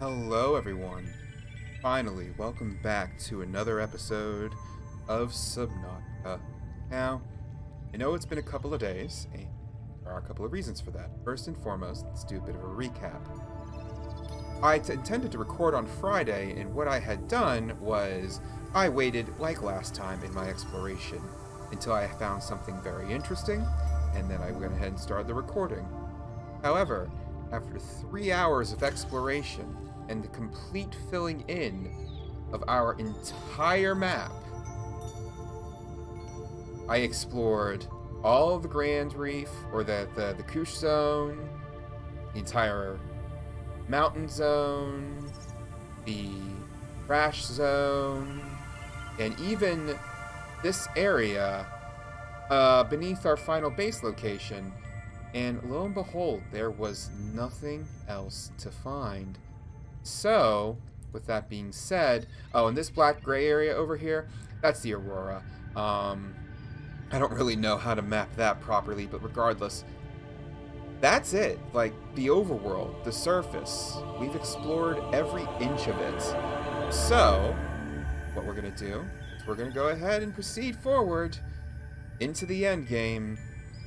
Hello, everyone. Finally, welcome back to another episode of Subnautica. Now, I know it's been a couple of days, and there are a couple of reasons for that. First and foremost, let's do a bit of a recap. I intended to record on Friday, and what I had done was I waited, like last time in my exploration, until I found something very interesting, and then I went ahead and started the recording. However, after 3 hours of exploration and the complete filling in of our entire map, I explored all of the Grand Reef, or the Koosh Zone, the entire Mountain Zone, the Crash Zone, and even this area beneath our final base location. And lo and behold, there was nothing else to find. So, with that being said, oh, and this black gray area over here, that's the Aurora. I don't really know how to map that properly, but regardless, that's it. Like, the overworld, the surface, we've explored every inch of it. So, what we're going to do is we're going to go ahead and proceed forward into the end game.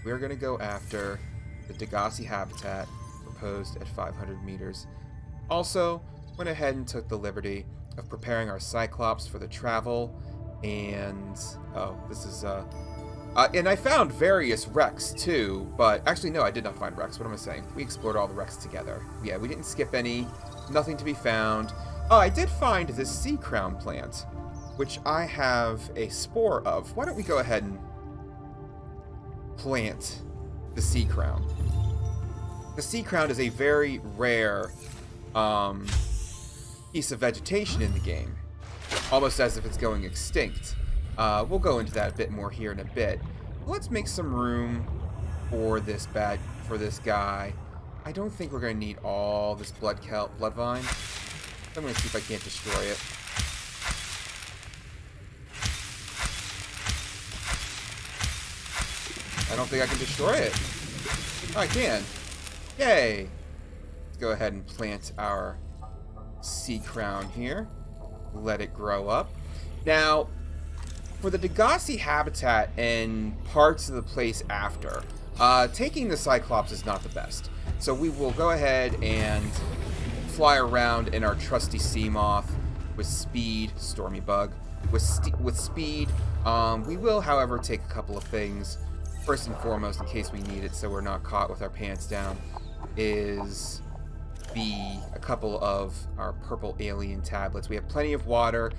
We're going to go after the Degassi habitat, proposed at 500 meters. Also, went ahead and took the liberty of preparing our Cyclops for the travel, and this is and I found various wrecks too, but actually no, I did not find wrecks. What am I saying? We explored all the wrecks together. Yeah, we didn't skip any, nothing to be found. Oh, I did find this sea crown plant, which I have a spore of. Why don't we go ahead and plant the sea crown? The sea crown is a very rare piece of vegetation in the game, almost as if it's going extinct. We'll go into that a bit more here in a bit. Let's make some room for this guy. I don't think we're going to need all this blood vine. I'm going to see if I can't destroy it. I don't think I can destroy it. Oh, I can. Yay! Let's go ahead and plant our sea crown here. Let it grow up. Now, for the Degassi habitat and parts of the place after, taking the Cyclops is not the best. So we will go ahead and fly around in our trusty Seamoth with speed, Stormy Bug, with speed. We will, however, take a couple of things. First and foremost, in case we need it so we're not caught with our pants down, is a couple of our purple alien tablets. We have plenty of water,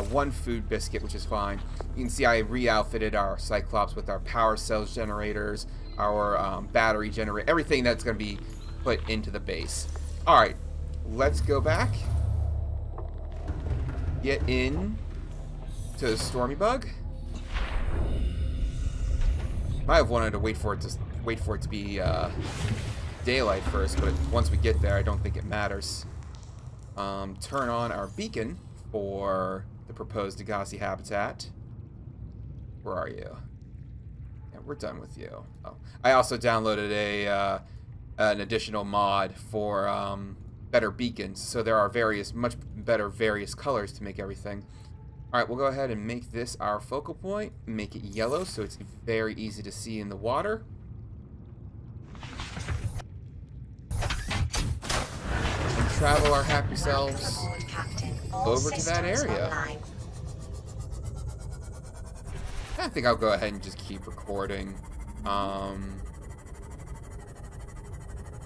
one food biscuit, which is fine. You can see I re-outfitted our Cyclops with our power cells generators, our battery generator, everything that's going to be put into the base. Alright, let's go back. Get in to the Stormy Bug. Might have wanted to wait for it to be daylight first, but once we get there, I don't think it matters. Turn on our beacon for the proposed Degassi habitat. Where are you? Yeah, we're done with you. Oh, I also downloaded an additional mod for better beacons, so there are much better various colors to make everything. Alright, we'll go ahead and make this our focal point, make it yellow so it's very easy to see in the water. And travel our happy selves over to that area. I think I'll go ahead and just keep recording for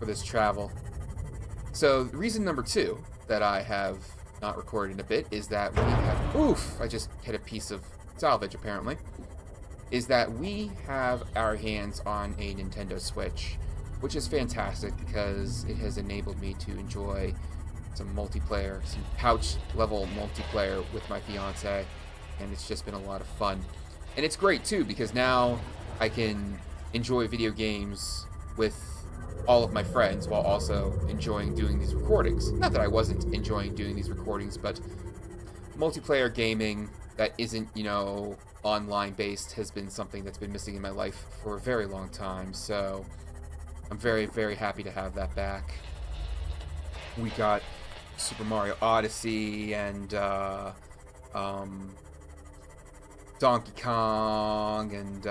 this travel. So, reason number 2 that I have not recorded in a bit is that we have, oof, I just hit a piece of salvage apparently, is that we have our hands on a Nintendo Switch, which is fantastic because it has enabled me to enjoy some multiplayer, some pouch level multiplayer with my fiance, and it's just been a lot of fun. And it's great too because now I can enjoy video games with all of my friends while also enjoying doing these recordings. Not that I wasn't enjoying doing these recordings, but multiplayer gaming that isn't, online based has been something that's been missing in my life for a very long time. So I'm very, very happy to have that back. We got Super Mario Odyssey and Donkey Kong and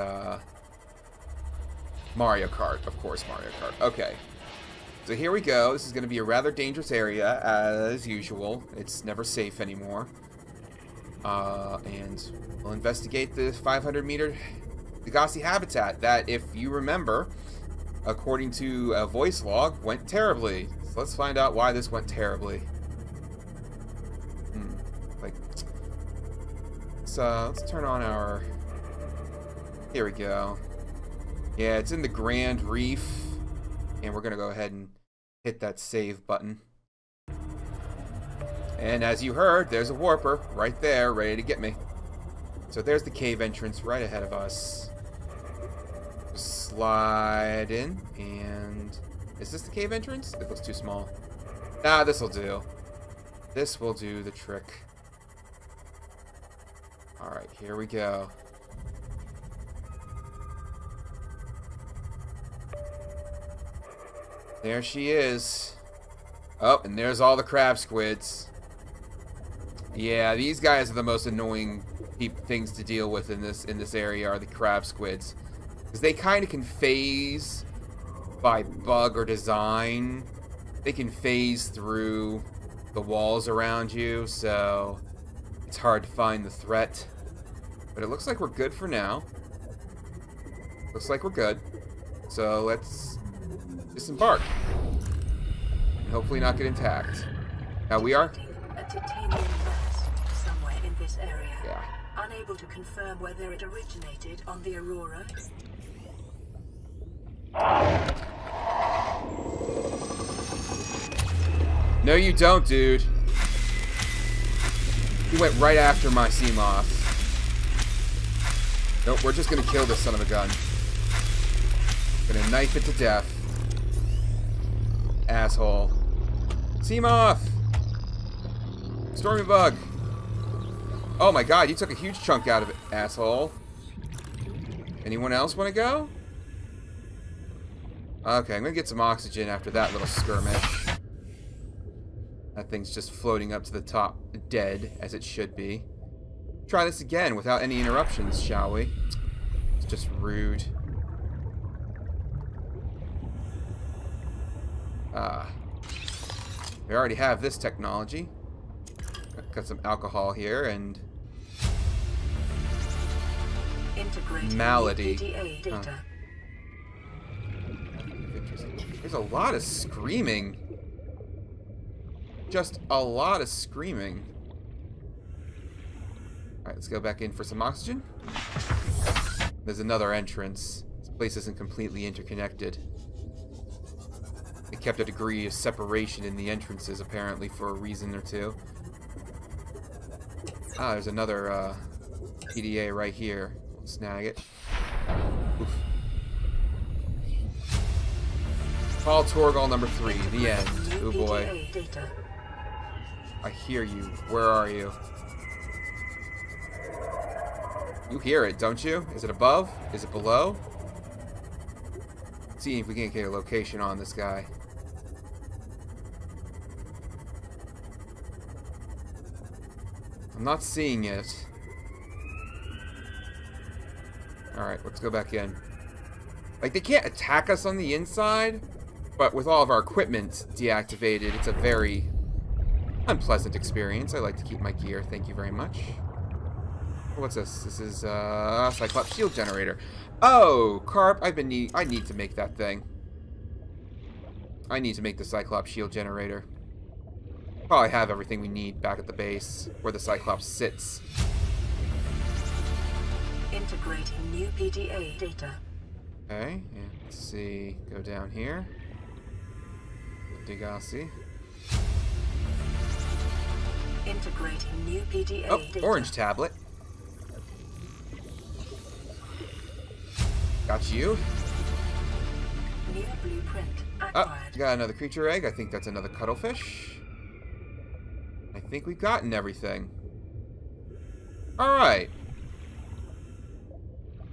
Mario Kart. Of course, Mario Kart. Okay. So here we go. This is going to be a rather dangerous area, as usual. It's never safe anymore. And we'll investigate the 500-meter Degassi habitat that, if you remember, according to a voice log, went terribly. So let's find out why this went terribly. Let's turn on our... Here we go. Yeah, it's in the Grand Reef. And we're going to go ahead and hit that save button. And as you heard, there's a warper right there, ready to get me. So there's the cave entrance right ahead of us. Slide in, and... Is this the cave entrance? It looks too small. Nah, this'll do. This will do the trick. Alright, here we go. There she is. Oh, and there's all the crab squids. Yeah, these guys are the most annoying things to deal with in this area, are the crab squids. Because they kind of can phase by bug or design. They can phase through the walls around you, so it's hard to find the threat. But it looks like we're good for now. Looks like we're good. So let's disembark. And hopefully not get attacked. Now we are... A titanium mass somewhere in this area. Yeah. Unable to confirm whether it originated on the Aurora. No, you don't, dude. He went right after my Seamoth. Nope, we're just gonna kill this son of a gun. Gonna knife it to death. Asshole. Seamoth! Stormy bug! Oh my god, you took a huge chunk out of it, asshole. Anyone else want to go? Okay, I'm gonna get some oxygen after that little skirmish. That thing's just floating up to the top, dead, as it should be. Try this again without any interruptions, shall we? It's just rude. We already have this technology. Got some alcohol here and... Malady. Data. There's a lot of screaming. Just a lot of screaming. Alright, let's go back in for some oxygen. There's another entrance. This place isn't completely interconnected. They kept a degree of separation in the entrances, apparently, for a reason or two. Ah, there's another PDA right here. We'll snag it. Oof. Paul Torgal number 3, the end. Oh boy. I hear you. Where are you? You hear it, don't you? Is it above? Is it below? Let's see if we can get a location on this guy. I'm not seeing it. Alright, let's go back in. Like, they can't attack us on the inside, but with all of our equipment deactivated, it's a very unpleasant experience. I like to keep my gear, thank you very much. What's this? This is Cyclops shield generator. Oh, Carp, I need to make that thing. I need to make the Cyclops shield generator. Probably have everything we need back at the base where the Cyclops sits. Integrating new PDA data. Okay, yeah, let's see. Go down here. Degassi. Integrating new PDA data. Orange tablet. Got you. New blueprint Oh, acquired. got another creature egg. I think that's another cuttlefish. I think we've gotten everything. Alright.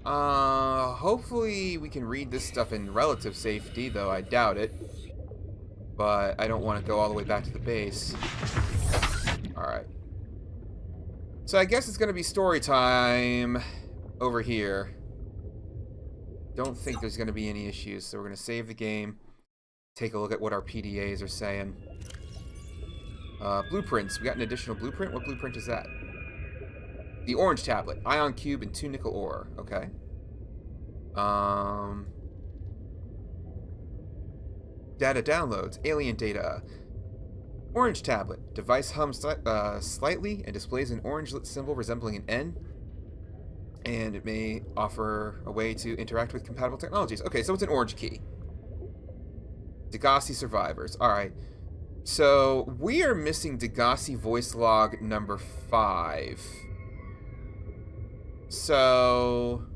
Hopefully we can read this stuff in relative safety, though I doubt it. but I don't want to go all the way back to the base. Alright. So I guess it's going to be story time over here. Don't think there's going to be any issues, so we're going to save the game. Take a look at what our PDAs are saying. Blueprints. We got an additional blueprint. What blueprint is that? The orange tablet. Ion cube and 2 nickel ore. Okay. Data downloads. Alien data. Orange tablet. Device hums slightly and displays an orange lit symbol resembling an N. And it may offer a way to interact with compatible technologies. Okay, so it's an orange key. Degassi survivors. Alright. So, we are missing Degassi voice log number 5. So,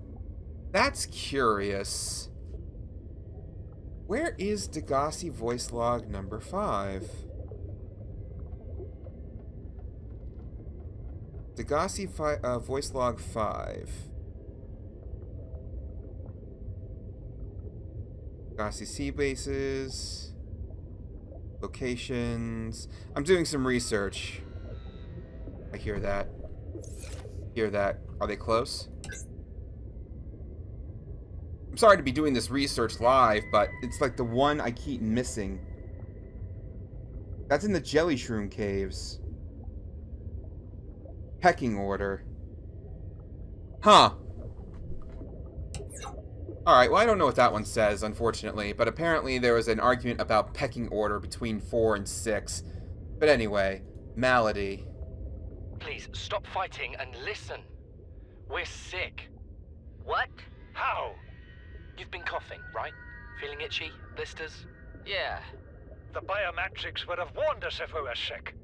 that's curious. Where is Degassi voice log number 5? Degassi voice log 5. Degassi sea bases. Locations. I'm doing some research. I hear that. Hear that. Are they close? I'm sorry to be doing this research live, but it's like the one I keep missing. That's in the Jelly Shroom Caves. Pecking order. Huh. Alright, well I don't know what that one says, unfortunately, but apparently there was an argument about pecking order between 4 and 6. But anyway, Malady. Please, stop fighting and listen. We're sick. What? How? You've been coughing, right? Feeling itchy? Blisters? Yeah. The biometrics would have warned us if we were sick.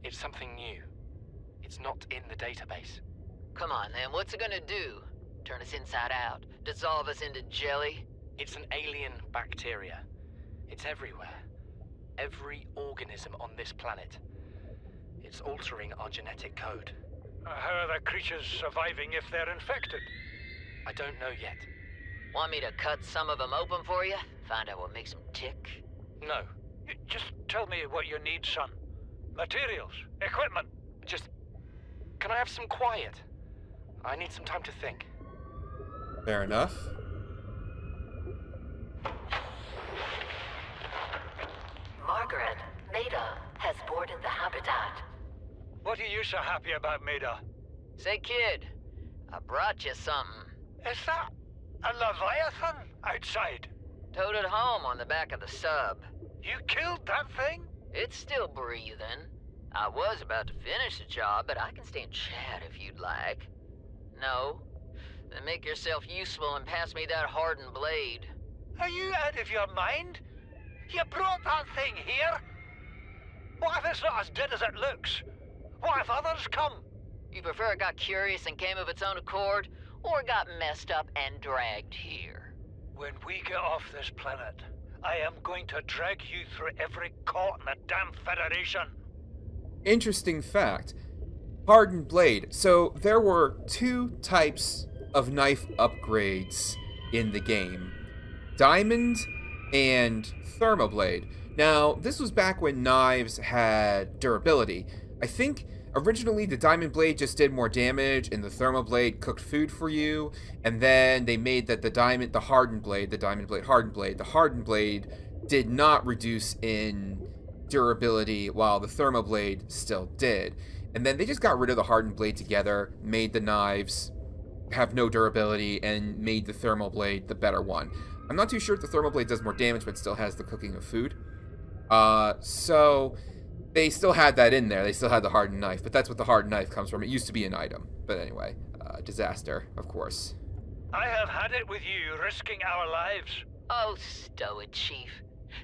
It's something new. It's not in the database. Come on, then. What's it gonna do? Turn us inside out? Dissolve us into jelly? It's an alien bacteria. It's everywhere. Every organism on this planet. It's altering our genetic code. How are the creatures surviving if they're infected? I don't know yet. Want me to cut some of them open for you? Find out what makes them tick? No. Just tell me what you need, son. Materials, equipment. Can I have some quiet? I need some time to think. Fair enough. Margaret, Maida has boarded the habitat. What are you so happy about, Maida? Say, kid, I brought you something. Is that a Leviathan outside? Towed it home on the back of the sub. You killed that thing? It's still breathing. I was about to finish the job, but I can stay and chat if you'd like. No? Then make yourself useful and pass me that hardened blade. Are you out of your mind? You brought that thing here? What if it's not as dead as it looks? What if others come? You prefer it got curious and came of its own accord, or got messed up and dragged here? When we get off this planet, I am going to drag you through every court in the damn Federation. Interesting fact. Hardened blade. So there were 2 types of knife upgrades in the game. Diamond and Thermoblade. Now, this was back when knives had durability. I think originally the Diamond Blade just did more damage and the Thermoblade cooked food for you, and then they made that the Hardened Blade did not reduce in durability while the Thermoblade still did. And then they just got rid of the Hardened Blade together, made the knives have no durability, and made the Thermoblade the better one. I'm not too sure if the Thermoblade does more damage but still has the cooking of food. So they still had that in there. They still had the hardened knife, but that's what the hardened knife comes from. It used to be an item. But anyway, disaster, of course. I have had it with you, risking our lives. Oh, stow it, Chief.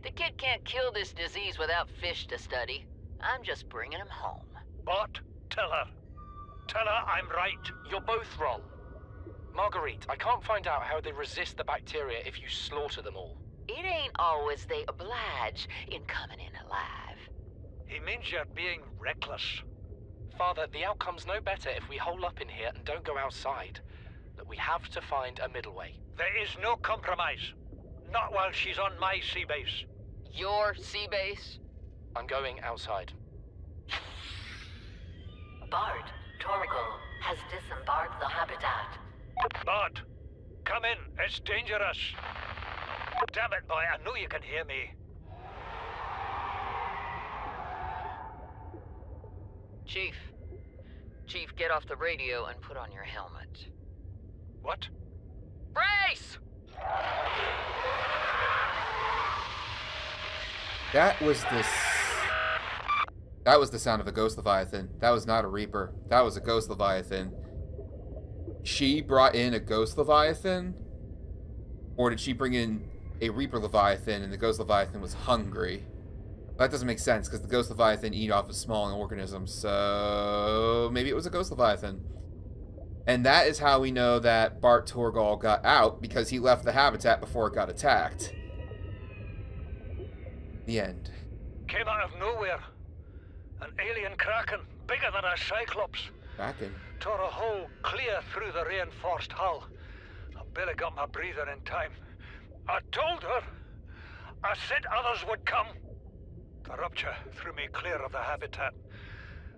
The kid can't kill this disease without fish to study. I'm just bringing him home. But tell her. Tell her I'm right. You're both wrong. Marguerite, I can't find out how they resist the bacteria if you slaughter them all. It ain't always they oblige in coming in alive. He means you're being reckless. Father, the outcome's no better if we hole up in here and don't go outside. That we have to find a middle way. There is no compromise. Not while she's on my sea base. Your sea base? I'm going outside. Bart, Torgal has disembarked the habitat. Bart, come in. It's dangerous. Damn it, boy. I know you can hear me. Chief, get off the radio and put on your helmet. What? Brace! That was the sound of a ghost Leviathan. That was not a Reaper. That was a ghost Leviathan. She brought in a ghost Leviathan? Or did she bring in a Reaper Leviathan and the ghost Leviathan was hungry? That doesn't make sense, because the ghost Leviathan eat off of small organisms, so maybe it was a ghost Leviathan. And that is how we know that Bart Torgal got out, because he left the habitat before it got attacked. The end. Came out of nowhere. An alien kraken, bigger than a cyclops. Kraken? Tore a hole clear through the reinforced hull. I barely got my breather in time. I told her. I said others would come. The rupture threw me clear of the habitat,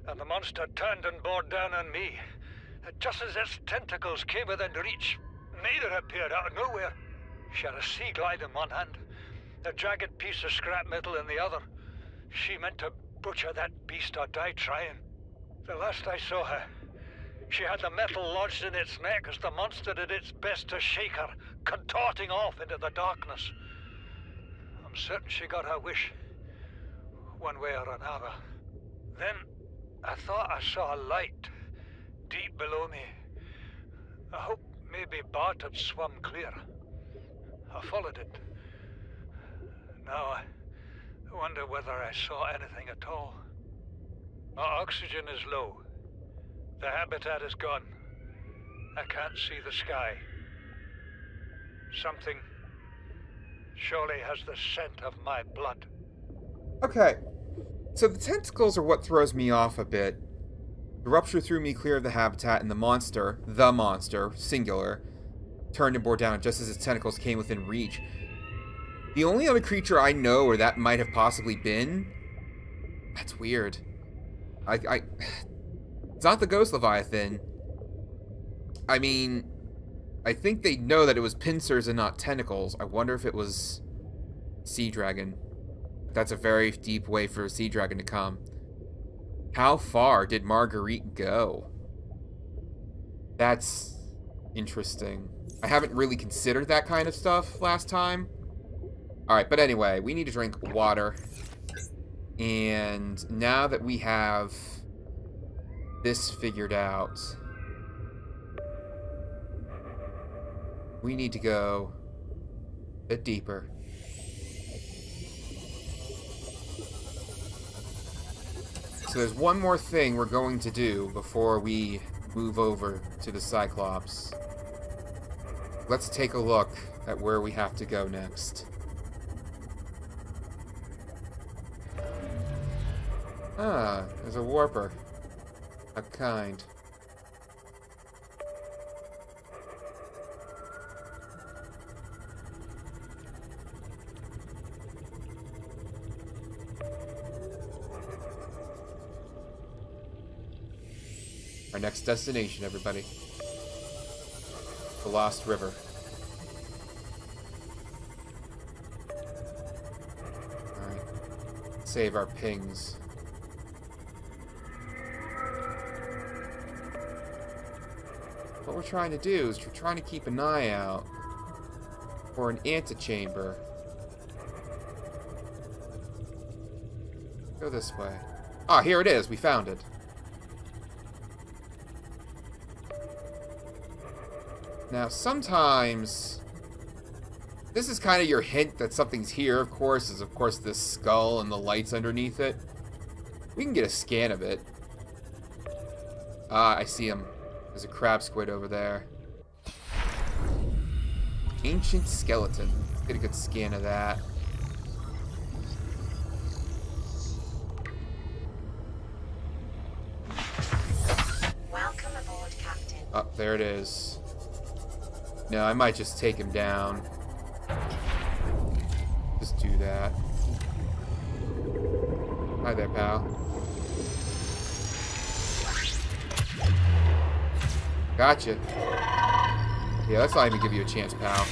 and the monster turned and bore down on me. Just as its tentacles came within reach, Maida appeared out of nowhere. She had a sea glide in one hand, a jagged piece of scrap metal in the other. She meant to butcher that beast or die trying. The last I saw her, she had the metal lodged in its neck as the monster did its best to shake her, contorting off into the darkness. I'm certain she got her wish, one way or another. Then I thought I saw a light deep below me. I hoped maybe Bart had swum clear. I followed it. Now I wonder whether I saw anything at all. My oxygen is low. The habitat is gone. I can't see the sky. Something surely has the scent of my blood. Okay, so the tentacles are what throws me off a bit. The rupture threw me clear of the habitat, and the monster, singular, turned and bore down just as its tentacles came within reach. The only other creature I know where that might have possibly been... That's weird. It's not the Ghost Leviathan. I mean, I think they know that it was pincers and not tentacles. I wonder if it was Sea Dragon. That's a very deep way for a Sea Dragon to come. How far did Marguerite go? That's interesting. I haven't really considered that kind of stuff last time. Alright, but anyway, we need to drink water. And now that we have this figured out, we need to go a bit deeper. So there's one more thing we're going to do before we move over to the Cyclops. Let's take a look at where we have to go next. Ah, there's a warper. A kind. Our next destination, everybody. The Lost River. Alright. Save our pings. What we're trying to do is we're trying to keep an eye out for an antechamber. Go this way. Ah, here it is. We found it. Now, sometimes this is kind of your hint that something's here, of course, is of course this skull and the lights underneath it. We can get a scan of it. Ah, I see him. There's a crab squid over there. Ancient skeleton. Let's get a good scan of that. Welcome aboard, Captain. Oh, there it is. No, I might just take him down. Just do that. Hi there, pal. Gotcha. Yeah, let's not even give you a chance, pal.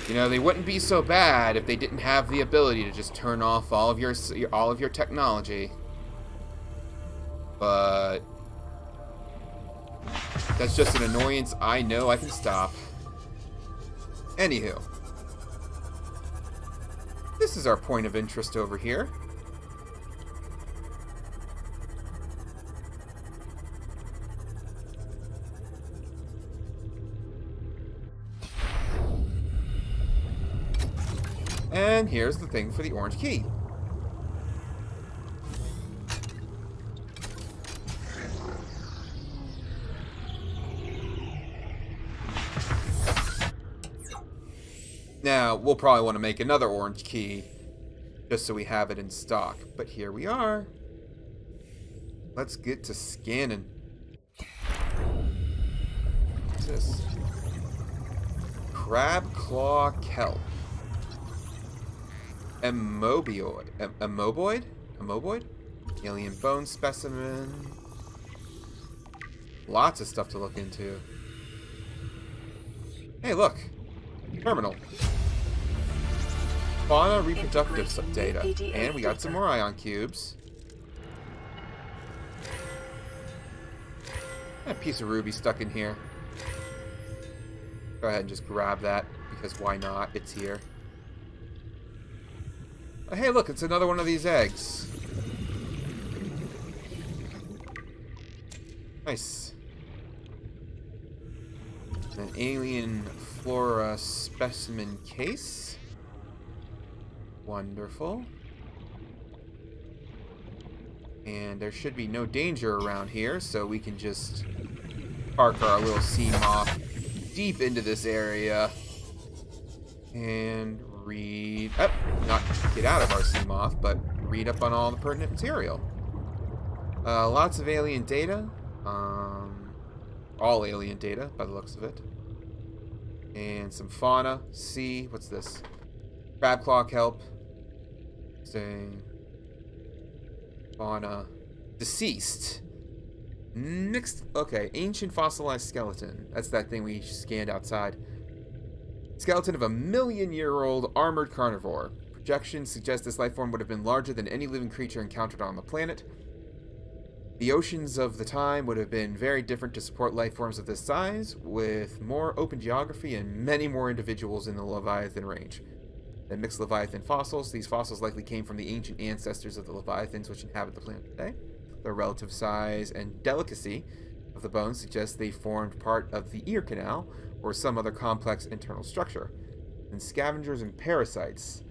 You know, they wouldn't be so bad if they didn't have the ability to just turn off all of your technology. But that's just an annoyance I know I can stop. Anywho, this is our point of interest over here. And here's the thing for the orange key. Now, we'll probably want to make another orange key just so we have it in stock. But here we are. Let's get to scanning. What's this? Crab claw kelp. Amoeboid? Amoeboid? Alien bone specimen. Lots of stuff to look into. Hey, look. Terminal. Fauna reproductive data. And we got some more ion cubes. A piece of ruby stuck in here. Go ahead and just grab that, because why not? It's here. Oh, hey, look, it's another one of these eggs. Nice. An alien flora specimen case. Wonderful. And there should be no danger around here, so we can just park our little Seamoth deep into this area. And read... Oh, not get out of our Seamoth, but read up on all the pertinent material. Lots of alien data. All alien data, by the looks of it. And some fauna. See, what's this? Crab claw kelp. Saying... Fauna. Deceased. Next... Okay, ancient fossilized skeleton. That's that thing we scanned outside. Skeleton of a million-year-old armored carnivore. Projections suggest this life form would have been larger than any living creature encountered on the planet. The oceans of the time would have been very different to support life forms of this size, with more open geography and many more individuals in the Leviathan range. Than mixed Leviathan fossils, these fossils likely came from the ancient ancestors of the Leviathans which inhabit the planet today. Their relative size and delicacy of the bones suggests they formed part of the ear canal or some other complex internal structure. And scavengers and parasites.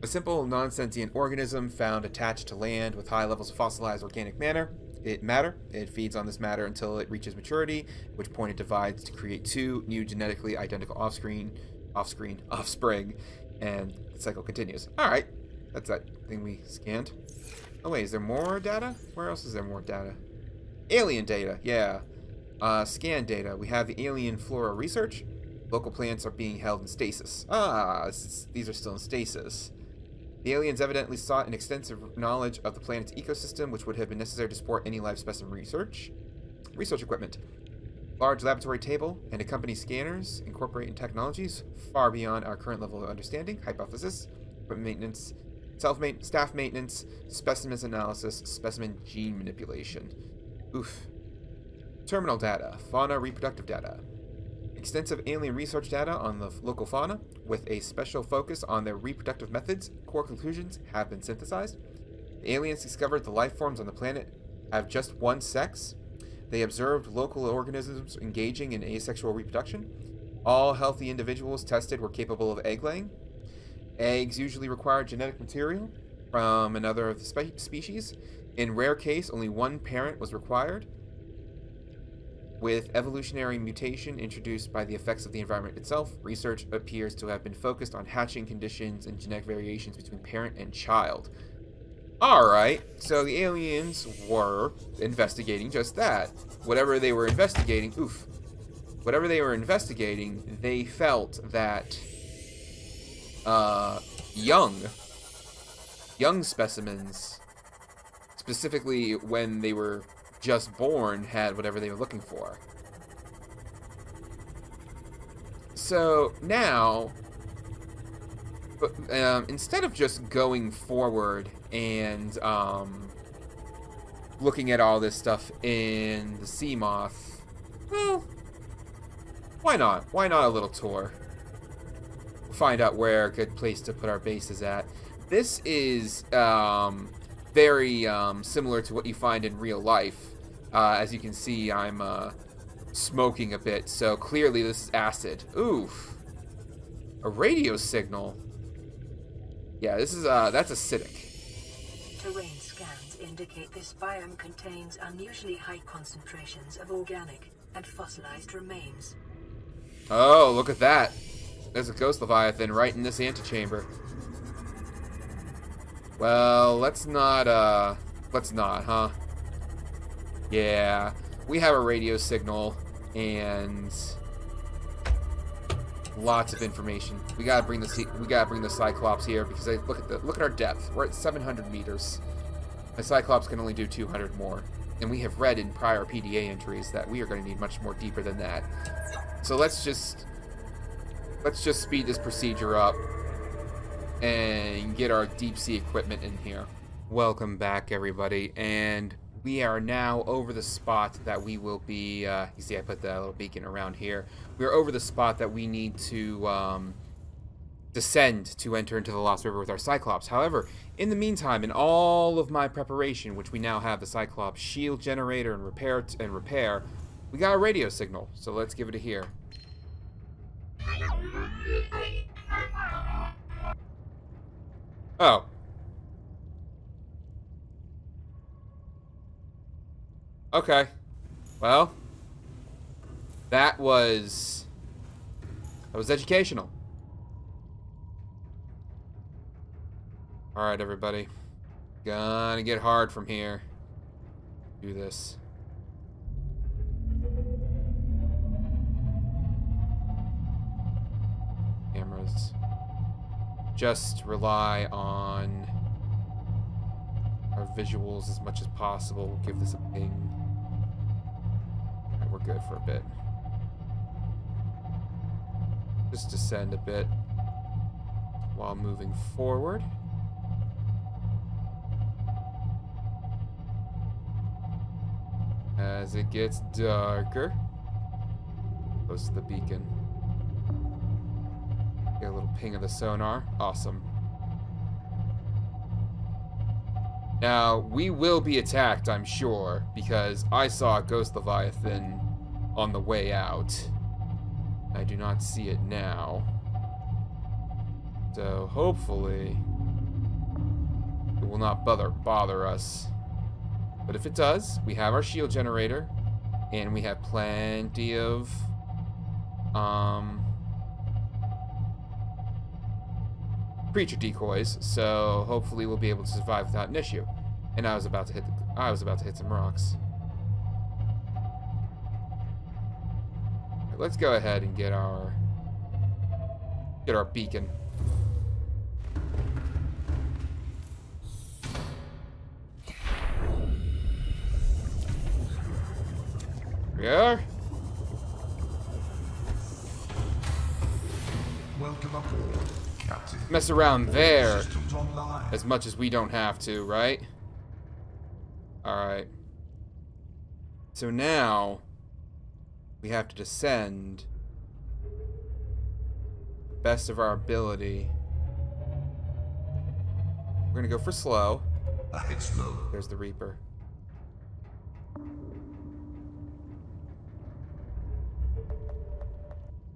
A simple non-sentient organism found attached to land with high levels of fossilized organic matter. It feeds on this matter until it reaches maturity, at which point it divides to create two new genetically identical offspring, and the cycle continues. Alright, that's that thing we scanned. Oh wait, is there more data? Where else is there more data? Alien data, yeah. Scan data. We have the alien flora research. Local plants are being held in stasis. These are still in stasis. The aliens evidently sought an extensive knowledge of the planet's ecosystem, which would have been necessary to support any live specimen research. Research equipment. Large laboratory table and accompanying scanners incorporating technologies far beyond our current level of understanding. Hypothesis. Equipment maintenance. Staff maintenance. Specimens analysis. Specimen gene manipulation. Oof. Terminal data. Fauna reproductive data. Extensive alien research data on the local fauna, with a special focus on their reproductive methods. Core conclusions have been synthesized. The aliens discovered the life forms on the planet have just one sex. They observed local organisms engaging in asexual reproduction. All healthy individuals tested were capable of egg laying. Eggs usually require genetic material from another of the species. In rare case, only one parent was required. With evolutionary mutation introduced by the effects of the environment itself, research appears to have been focused on hatching conditions and genetic variations between parent and child. Alright, so the aliens were investigating just that. Whatever they were investigating, whatever they were investigating, they felt that young specimens, specifically when they were just born, had whatever they were looking for. So now, instead of just going forward and looking at all this stuff in the Seamoth, well, why not? Why not a little tour? Find out where a good place to put our base is at. This is very similar to what you find in real life. As you can see, I'm smoking a bit, so clearly this is acid. Oof. A radio signal. Yeah, this is that's acidic. Terrain scans indicate this biome contains unusually high concentrations of organic and fossilized remains. Oh, look at that. There's a ghost leviathan right in this antechamber. Well, let's not, huh? Yeah, we have a radio signal and lots of information. We gotta bring the Cyclops here because look at our depth. We're at 700 meters. The Cyclops can only do 200 more, and we have read in prior PDA entries that we are going to need much more deeper than that. So let's just speed this procedure up and get our deep sea equipment in here. Welcome back, everybody, and we are now over the spot that we will be, you see I put that little beacon around here. We're over the spot that we need to descend to enter into the Lost River with our Cyclops. However, in the meantime, in all of my preparation, which we now have the Cyclops shield generator and repair, we got a radio signal, so let's give it a hear. Oh. Okay. Well, that was educational. All right, everybody. Gonna get hard from here. Do this. Cameras. Just rely on our visuals as much as possible. We'll give this a ping. Alright, we're good for a bit. Just descend a bit while moving forward. As it gets darker, close to the beacon. Get a little ping of the sonar. Awesome. Now, we will be attacked, I'm sure, because I saw a ghost leviathan on the way out. I do not see it now. So, hopefully, it will not bother us. But if it does, we have our shield generator, and we have plenty of creature decoys, so hopefully we'll be able to survive without an issue. And I was about to hit some rocks. Right, let's go ahead and get our beacon. We are. Welcome aboard, Captain. Mess around there Systems online. as much as we don't have to, right? Alright. So now we have to descend the best of our ability. We're gonna go for slow. Ahead slow. There's the Reaper.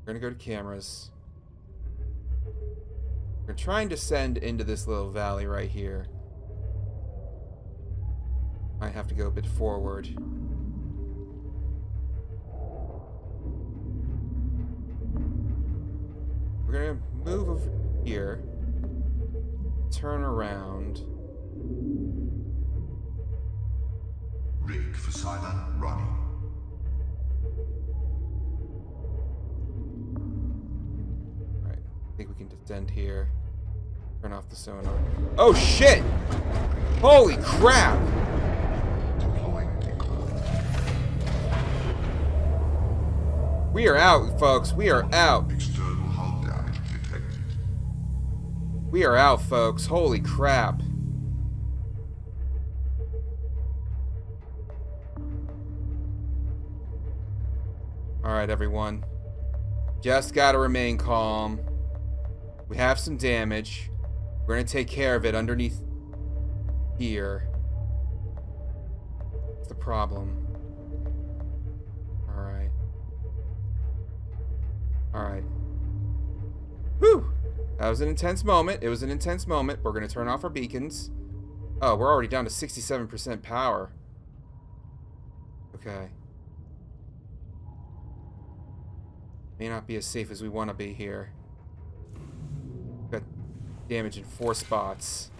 We're gonna go to cameras. We're gonna try and descend into this little valley right here. Might have to go a bit forward. We're gonna move over here. Turn around. Rig for silent running. think we can descend here. Turn off the sonar. Oh shit! Holy crap! Deploying beacon. We are out, folks. We are out. External hull damage detected. We are out, folks. Holy crap. Alright, everyone. Just gotta remain calm. We have some damage. We're gonna take care of it underneath here. What's the problem? Alright. Alright. Whew! That was an intense moment. It was an intense moment. We're gonna turn off our beacons. Oh, we're already down to 67% power. Okay. May not be as safe as we want to be here. Got damage in 4 spots.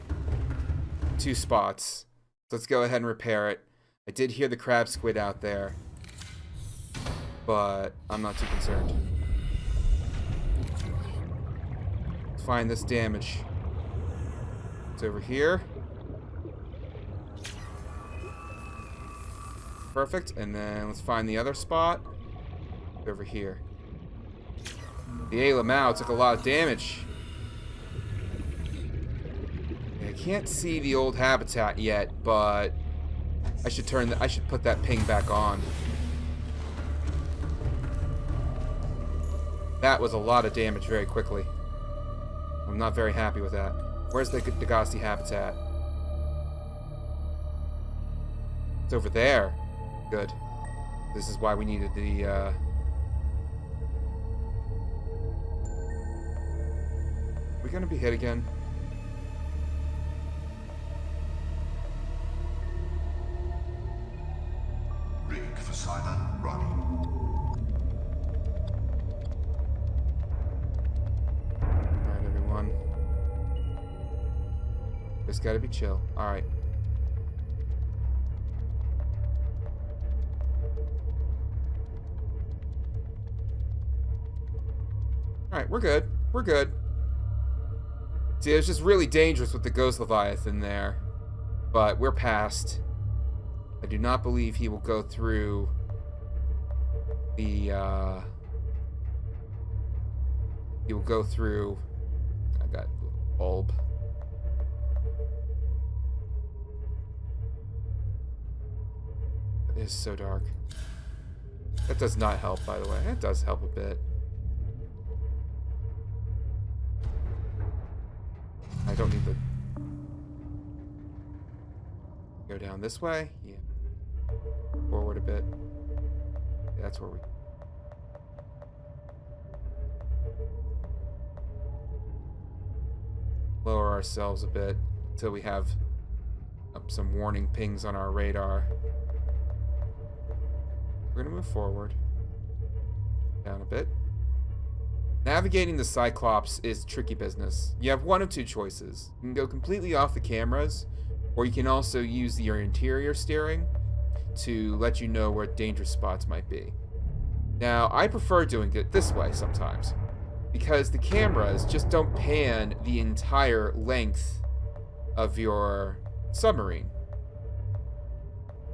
2 spots. Let's go ahead and repair it. I did hear the crab squid out there, but I'm not too concerned. Let's find this damage. It's over here. Perfect. And then let's find the other spot. It's over here. The Ayla Mao took a lot of damage. I can't see the old habitat yet, but I should put that ping back on. That was a lot of damage very quickly. I'm not very happy with that. Where's the Degasti habitat? It's over there. Good. This is why we needed the we gonna be hit again? Rig for silent running. Alright, everyone. Just gotta be chill. Alright. Alright, we're good. We're good. See, it's just really dangerous with the Ghost Leviathan there. But we're past. I do not believe he will go through the, he will go through... I got a bulb. It is so dark. That does not help, by the way. It does help a bit. I don't need to go down this way. Yeah. Forward a bit. Yeah, that's where we... Lower ourselves a bit until we have some warning pings on our radar. We're gonna move forward. Down a bit. Navigating the Cyclops is tricky business. You have one of two choices. You can go completely off the cameras, or you can also use your interior steering to let you know where dangerous spots might be. Now, I prefer doing it this way sometimes, because the cameras just don't pan the entire length of your submarine.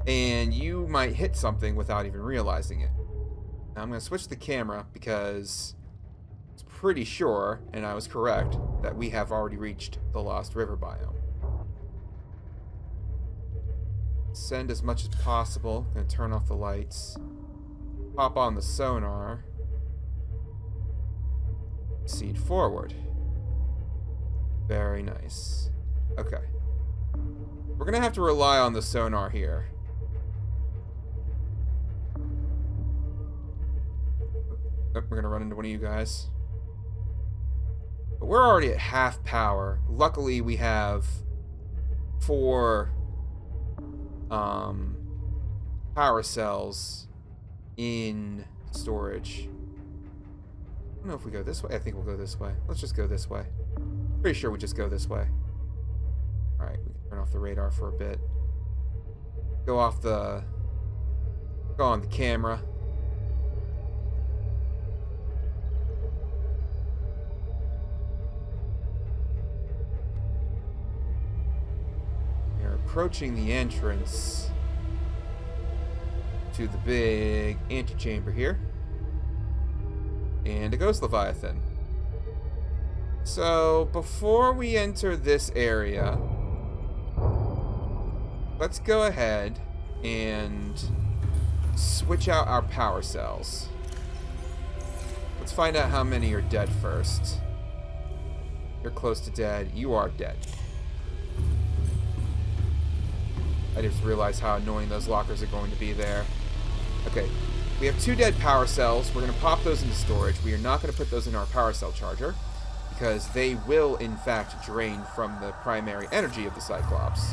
And you might hit something without even realizing it. Now, I'm going to switch the camera because... pretty sure, and I was correct, that we have already reached the Lost River biome. Send as much as possible. Gonna turn off the lights. Pop on the sonar. Proceed forward. Very nice. Okay. We're gonna have to rely on the sonar here. Oh, we're gonna run into one of you guys. But we're already at half power. Luckily, we have 4 power cells in storage. I don't know if we go this way. I think we'll go this way. Let's just go this way. Pretty sure we just go this way. Alright, we can turn off the radar for a bit. Go on the camera. approaching the entrance to the big antechamber here. And a ghost leviathan. So, before we enter this area, let's go ahead and switch out our power cells. Let's find out how many are dead first. You're close to dead. You are dead. I just realized how annoying those lockers are going to be there. Okay, we have 2 dead power cells. We're going to pop those into storage. We are not going to put those in our power cell charger, because they will, in fact, drain from the primary energy of the Cyclops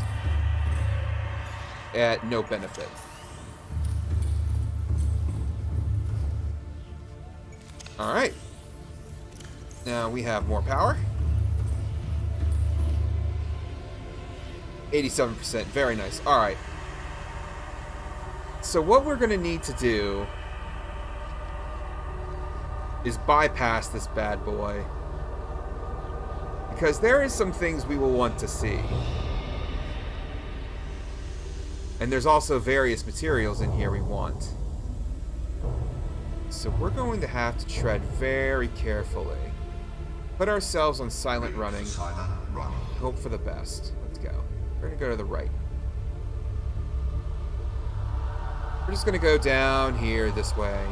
at no benefit. Alright. Now we have more power. 87%. Very nice. Alright. So what we're going to need to do is bypass this bad boy. Because there is some things we will want to see. And there's also various materials in here we want. So we're going to have to tread very carefully. Put ourselves on silent running. Silent running. Hope for the best. Let's go. We're going to go to the right. We're just going to go down here this way.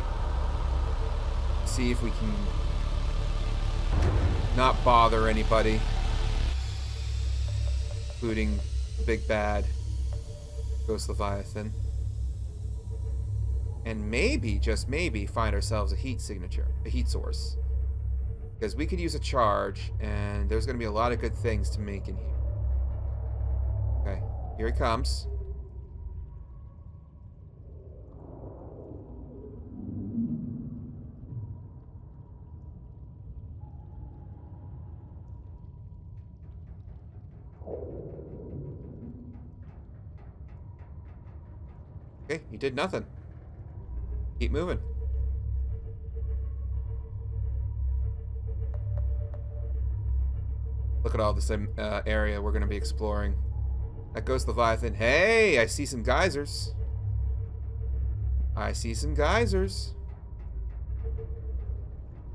See if we can not bother anybody, including the big bad Ghost Leviathan. And maybe, just maybe, find ourselves a heat signature, a heat source. Because we could use a charge, and there's going to be a lot of good things to make in here. Okay, here he comes. Okay, he did nothing. Keep moving. Look at all this area we're going to be exploring. That Ghost Leviathan. Hey, I see some geysers. I see some geysers.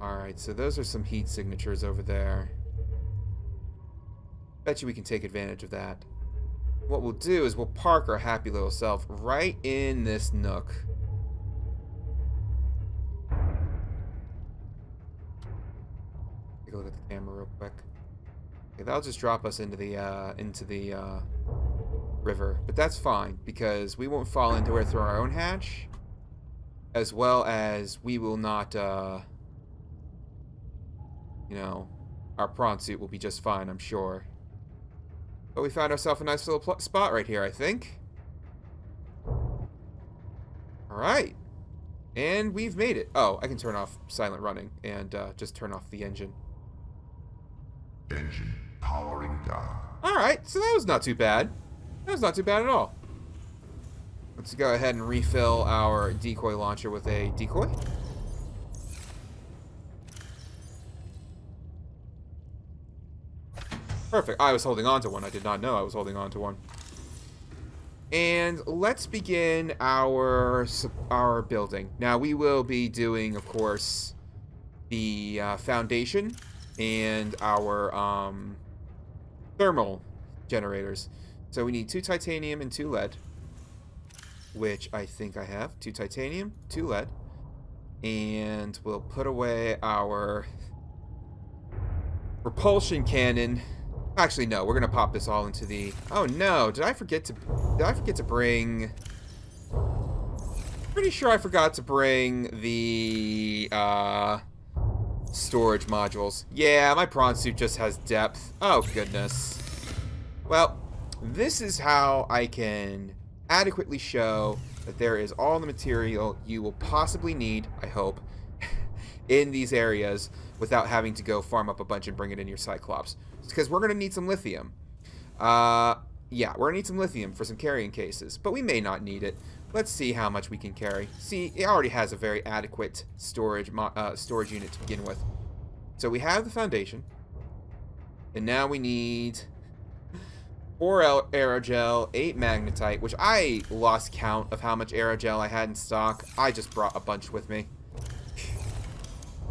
Alright, so those are some heat signatures over there. Bet you we can take advantage of that. What we'll do is we'll park our happy little self right in this nook. Take a look at the camera real quick. Okay, that'll just drop us into the river, but that's fine because we won't fall into it through our own hatch, as well as we will not, you know, our prawn suit will be just fine, I'm sure. But we found ourselves a nice little spot right here, I think. Alright. And we've made it. Oh, I can turn off silent running and just turn off the engine. Engine powering down. Alright, so that was not too bad. That was not too bad at all. Let's go ahead and refill our decoy launcher with a decoy. Perfect. I was holding on to one. I did not know I was holding on to one. And let's begin our building. Now, we will be doing, of course, the foundation and our thermal generators. So we need 2 titanium and 2 lead, which I think I have. 2 titanium, 2 lead. And we'll put away our propulsion cannon. Actually, no. We're gonna pop this all into the. Oh no! Did I forget to bring? Pretty sure I forgot to bring the storage modules. Yeah, my prawn suit just has depth. Oh goodness. Well, this is how I can adequately show that there is all the material you will possibly need, I hope, in these areas without having to go farm up a bunch and bring it in your Cyclops. Because we're going to need some lithium. Yeah, we're going to need some lithium for some carrying cases, but we may not need it. Let's see how much we can carry. See, it already has a very adequate storage unit to begin with. So we have the foundation, and now we need 4 aerogel, 8 magnetite, which I lost count of how much aerogel I had in stock. I just brought a bunch with me.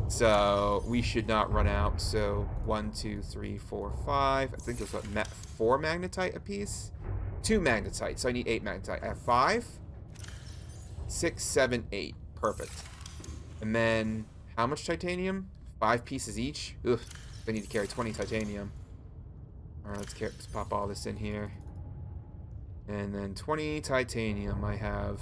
So we should not run out. So 1, 2, 3, 4, 5. I think there's what, 4 magnetite apiece? 2 magnetite. So I need 8 magnetite. I have 5, 6, 7, 8. Perfect. And then how much titanium? 5 pieces each. Ugh. I need to carry 20 titanium. Alright, let's pop all this in here. And then 20 titanium. I have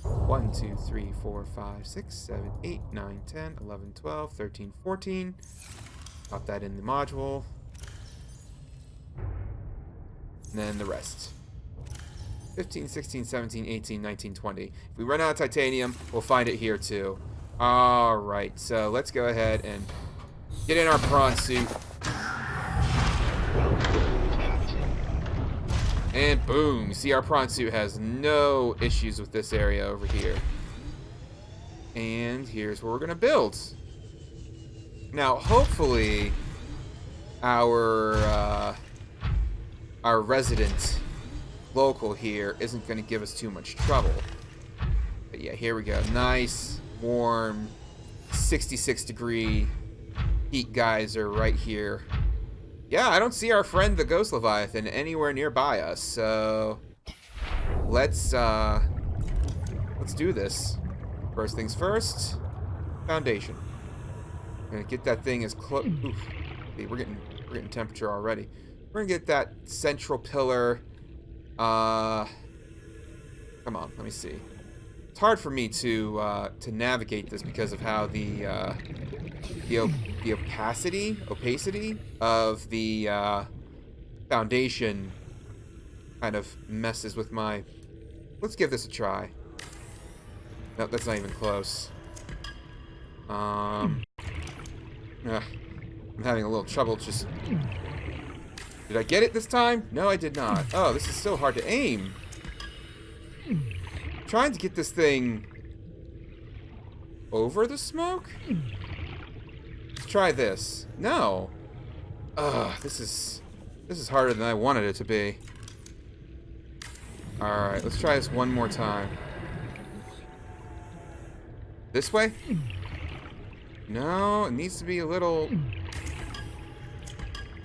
1, 2, 3, 4, 5, 6, 7, 8, 9, 10, 11, 12, 13, 14. Pop that in the module. And then the rest. 15, 16, 17, 18, 19, 20. If we run out of titanium, we'll find it here too. Alright, so let's go ahead and get in our prawn suit. And boom. See, our prawn suit has no issues with this area over here. And here's where we're going to build. Now, hopefully, our resident local here isn't going to give us too much trouble. But yeah, here we go. Nice, warm, 66-degree heat geyser right here. Yeah, I don't see our friend the Ghost Leviathan anywhere nearby us, so let's do this. First things first, foundation. We're gonna get that thing as close. Okay, we're getting temperature already. We're gonna get that central pillar. Come on, let me see. It's hard for me to navigate this because of how the opacity of the foundation kind of messes with my... Let's give this a try. Nope, that's not even close. I'm having a little trouble just... Did I get it this time? No, I did not. Oh, this is so hard to aim. Trying to get this thing over the smoke? Let's try this. No. Ugh, this is harder than I wanted it to be. Alright, let's try this one more time. This way? No, it needs to be a little...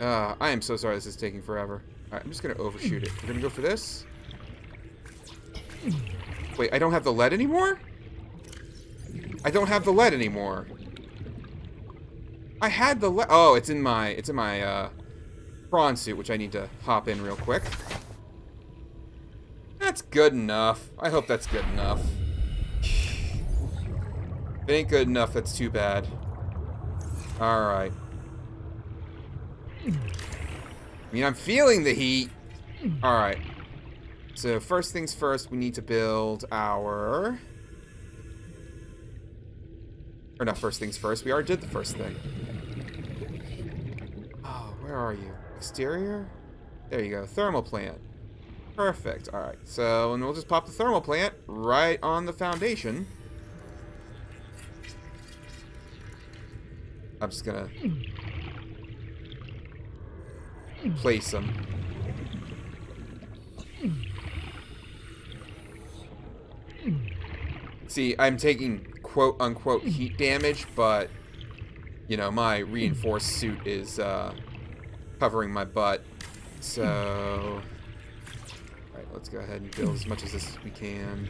I am so sorry this is taking forever. Alright, I'm just gonna overshoot it. We're gonna go for this. Wait, I don't have the lead anymore? I don't have the lead anymore. I had the lead. Oh, it's in my prawn suit, which I need to hop in real quick. That's good enough. I hope that's good enough. If it ain't good enough, that's too bad. Alright. I mean, I'm feeling the heat. Alright. So, first things first, we need to build our... Or not first things first, we already did the first thing. Oh, where are you? Exterior? There you go, thermal plant. Perfect, alright. So, and we'll just pop the thermal plant right on the foundation. I'm just gonna... place them. See, I'm taking quote-unquote heat damage, but, you know, my reinforced suit is covering my butt. So, alright, let's go ahead and build as much of this as we can.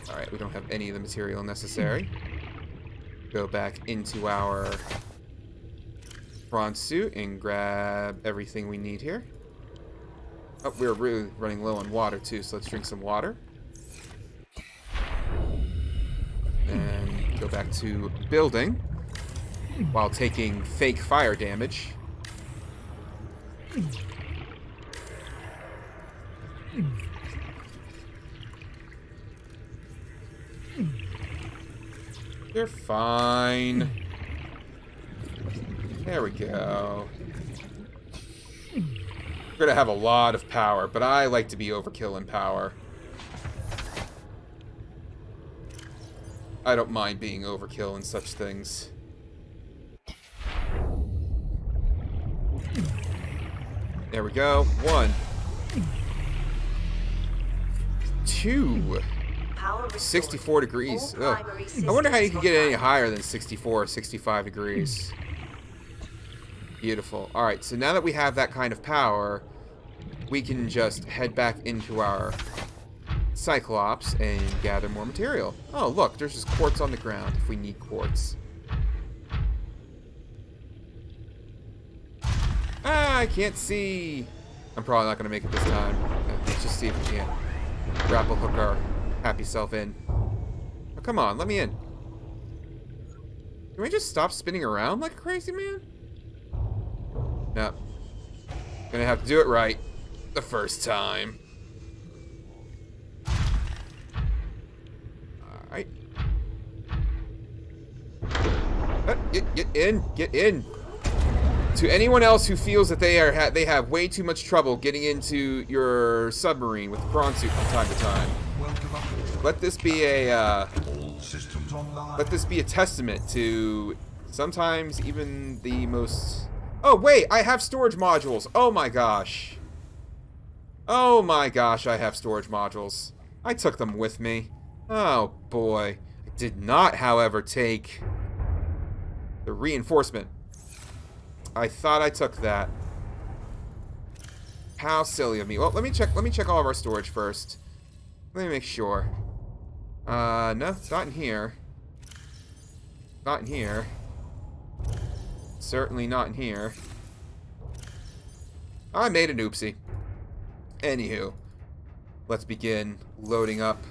Alright, we don't have any of the material necessary. Go back into our prawn suit and grab everything we need here. Oh, we're really running low on water too, so let's drink some water. And go back to building while taking fake fire damage. You're fine. There we go. We're gonna have a lot of power, but I like to be overkill in power. I don't mind being overkill in such things. There we go. 1, 2. 64 degrees. Ugh. I wonder how you can get any higher than 64 or 65 degrees. Beautiful. Alright, so now that we have that kind of power, we can just head back into our Cyclops and gather more material. Oh, look, there's just quartz on the ground if we need quartz. Ah, I can't see. I'm probably not going to make it this time. Let's just see if we can grapple hook our happy self in. Oh, come on, let me in. Can we just stop spinning around like a crazy man? No. Gonna have to do it right the first time. Alright. Get in. Get in. To anyone else who feels that they have way too much trouble getting into your submarine with the prawn suit from time to time, let this be a testament to sometimes even the most. Oh wait, I have storage modules. Oh my gosh. Oh my gosh, I have storage modules. I took them with me. Oh boy. I did not, however, take the reinforcement. I thought I took that. How silly of me. Well, let me check all of our storage first. Let me make sure. No, it's not in here. Not in here. Certainly not in here. I made an oopsie. Anywho, let's begin loading up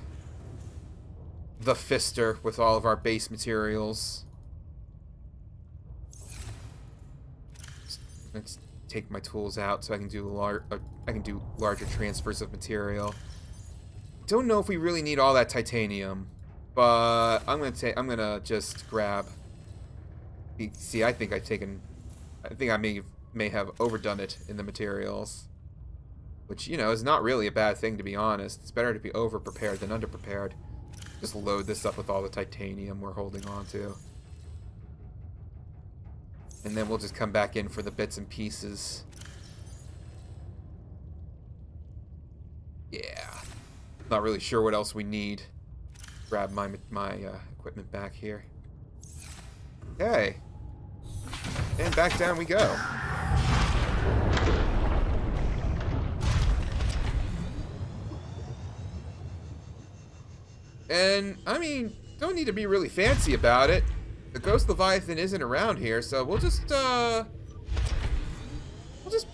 the Fister with all of our base materials. Let's take my tools out so I can do larger transfers of material. Don't know if we really need all that titanium, but I'm gonna just grab. See, I think I may have overdone it in the materials, which, you know, is not really a bad thing, to be honest. It's better to be over prepared than under prepared. Just load this up with all the titanium we're holding on to. And then we'll just come back in for the bits and pieces. Yeah. Not really sure what else we need. Grab my equipment back here. Okay. And back down we go. And, I mean, don't need to be really fancy about it. The Ghost Leviathan isn't around here, so we'll just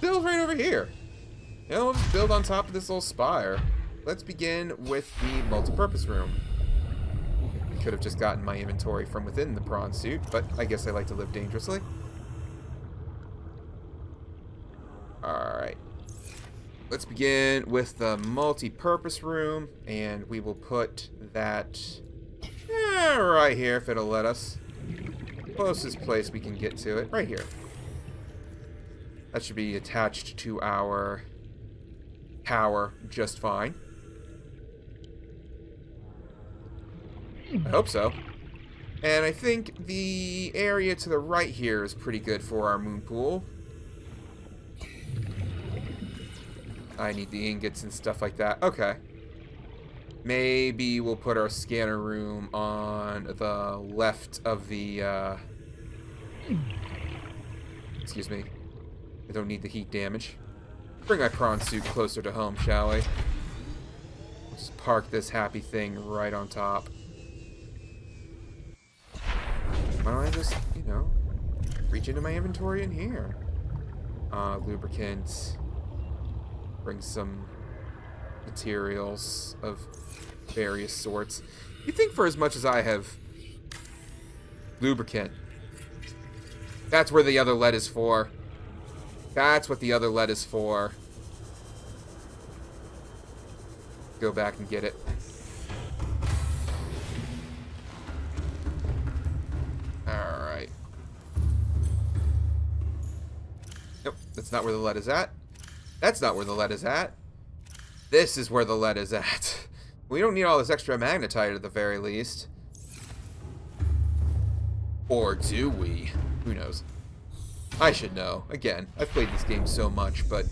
build right over here. You know, we'll just build on top of this little spire. Let's begin with the multi-purpose room. Could have just gotten my inventory from within the prawn suit, but I guess I like to live dangerously. Alright. Let's begin with the multi-purpose room, and we will put that right here if it'll let us. Closest place we can get to it, right here. That should be attached to our tower just fine. I hope so. And I think the area to the right here is pretty good for our moon pool. I need the ingots and stuff like that. Okay. Maybe we'll put our scanner room on the left of the, excuse me. I don't need the heat damage. Bring my prawn suit closer to home, shall we? Just park this happy thing right on top. Why don't I just, you know, reach into my inventory in here? Lubricants. Bring some materials of various sorts. You think for as much as I have lubricant, that's where the other lead is for. That's what the other lead is for. Go back and get it. Alright. Nope, that's not where the lead is at. That's not where the lead is at. This is where the lead is at. We don't need all this extra magnetite at the very least. Or do we? Who knows? I should know. Again, I've played this game so much, but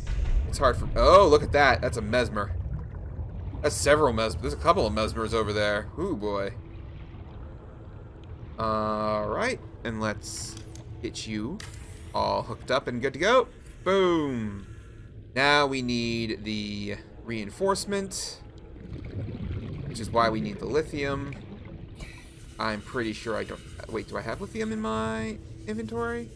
it's hard for... Oh, look at that. That's a mesmer. That's several mesmers. There's a couple of mesmers over there. Ooh, boy. Alright. And let's get you all hooked up and good to go. Boom. Now we need the reinforcement, which is why we need the lithium. I'm pretty sure I don't... Wait, do I have lithium in my inventory?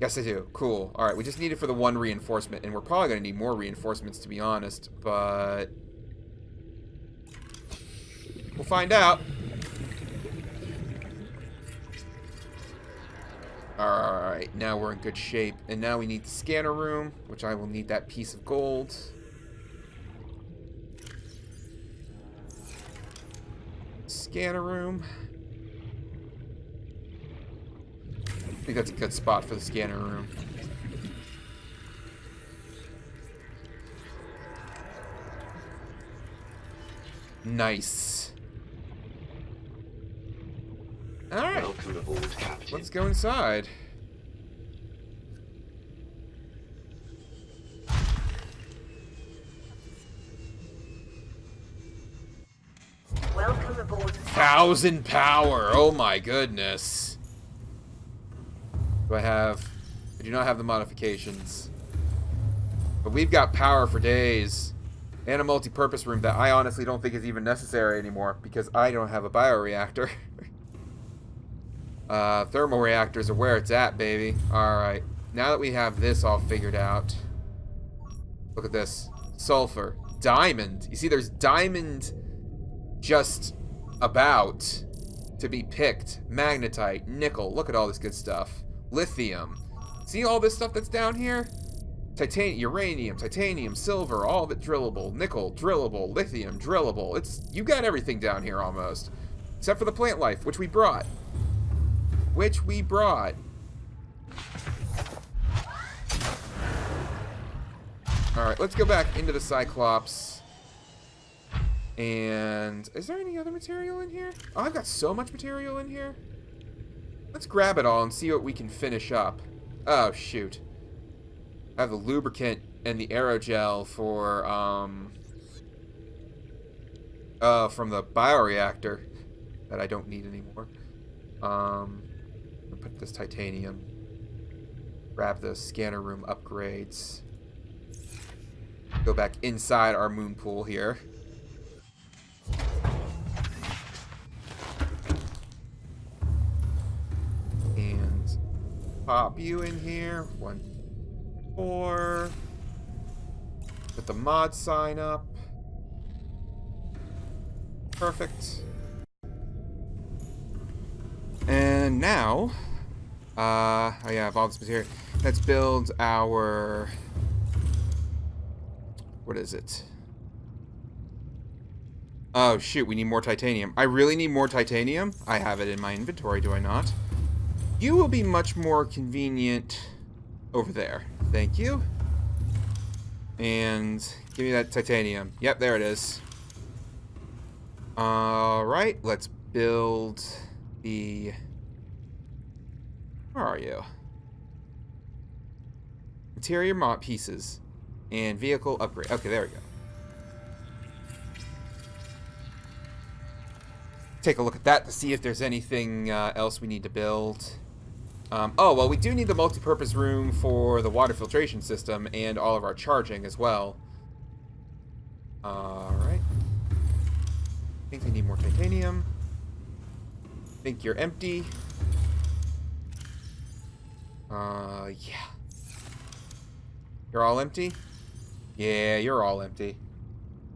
Yes, I do. Cool. Alright, we just need it for the one reinforcement, and we're probably going to need more reinforcements, to be honest, but... we'll find out. Alright, now we're in good shape. And now we need the scanner room, which I will need that piece of gold. Scanner room. I think that's a good spot for the scanner room. Nice. Alright. Welcome aboard, Captain. Let's go inside. Welcome aboard. 1,000 power. Oh my goodness. Do I have... I do not have the modifications. But we've got power for days. And a multi-purpose room that I honestly don't think is even necessary anymore because I don't have a bioreactor. Thermal reactors are where it's at, baby. Alright. Now that we have this all figured out. Look at this. Sulfur. Diamond. You see, there's diamond just about to be picked. Magnetite. Nickel. Look at all this good stuff. Lithium. See all this stuff that's down here? Titanium, uranium, titanium, silver, all of it drillable. Nickel, drillable. Lithium, drillable. You got everything down here almost. Except for the plant life, which we brought. Alright, let's go back into the Cyclops. And... is there any other material in here? Oh, I've got so much material in here. Let's grab it all and see what we can finish up. Oh, shoot. I have the lubricant and the aerogel for, from the bioreactor that I don't need anymore. I'll put this titanium. Grab the scanner room upgrades. Go back inside our moon pool here. And pop you in here. 1, 4. Put the mod sign up. Perfect. And now, oh yeah, I have all this material. Let's build our, what is it? Oh shoot, we need more titanium. I really need more titanium? I have it in my inventory, do I not? You will be much more convenient over there. Thank you. And give me that titanium. Yep, there it is. Alright, let's build the... where are you? Interior mod pieces. And vehicle upgrade. Okay, there we go. Take a look at that to see if there's anything else we need to build. Oh, well, we do need the multi-purpose room for the water filtration system and all of our charging as well. Alright. I think we need more titanium. I think you're empty. Yeah. You're all empty? Yeah, you're all empty.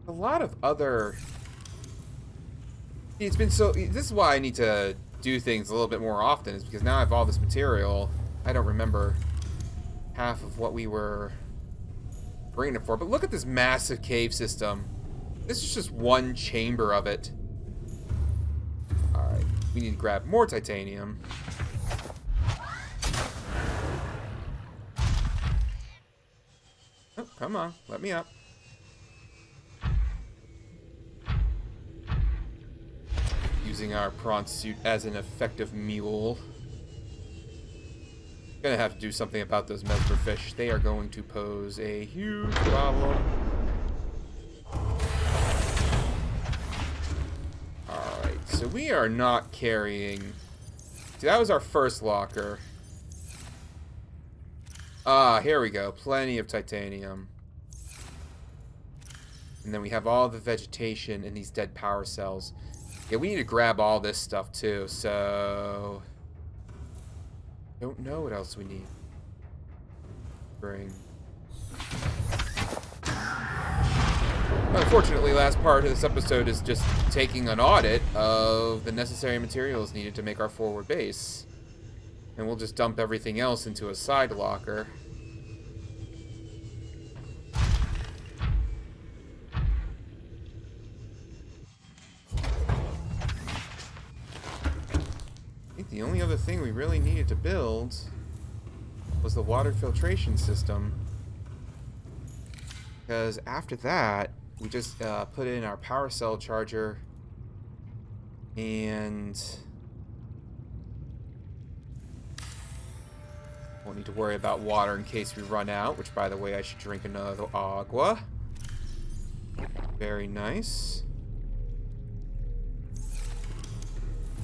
A lot of other... It's been so... This is why I need to do things a little bit more often, is because now I have all this material. I don't remember half of what we were bringing it for. But look at this massive cave system. This is just one chamber of it. Alright, we need to grab more titanium. Oh, come on, let me up. using our prawn suit as an effective mule. Gonna have to do something about those mesmer fish. They are going to pose a huge problem. Alright, so we are not carrying... See, that was our first locker. Ah, here we go. Plenty of titanium. And then we have all the vegetation in these dead power cells. Yeah, we need to grab all this stuff too, so... Don't know what else we need. Bring. Unfortunately, last part of this episode is just taking an audit of the necessary materials needed to make our forward base. And we'll just dump everything else into a side locker. I think the only other thing we really needed to build was the water filtration system. Because after that, we just put in our power cell charger and won't need to worry about water in case we run out, which, by the way, I should drink another agua. Very nice.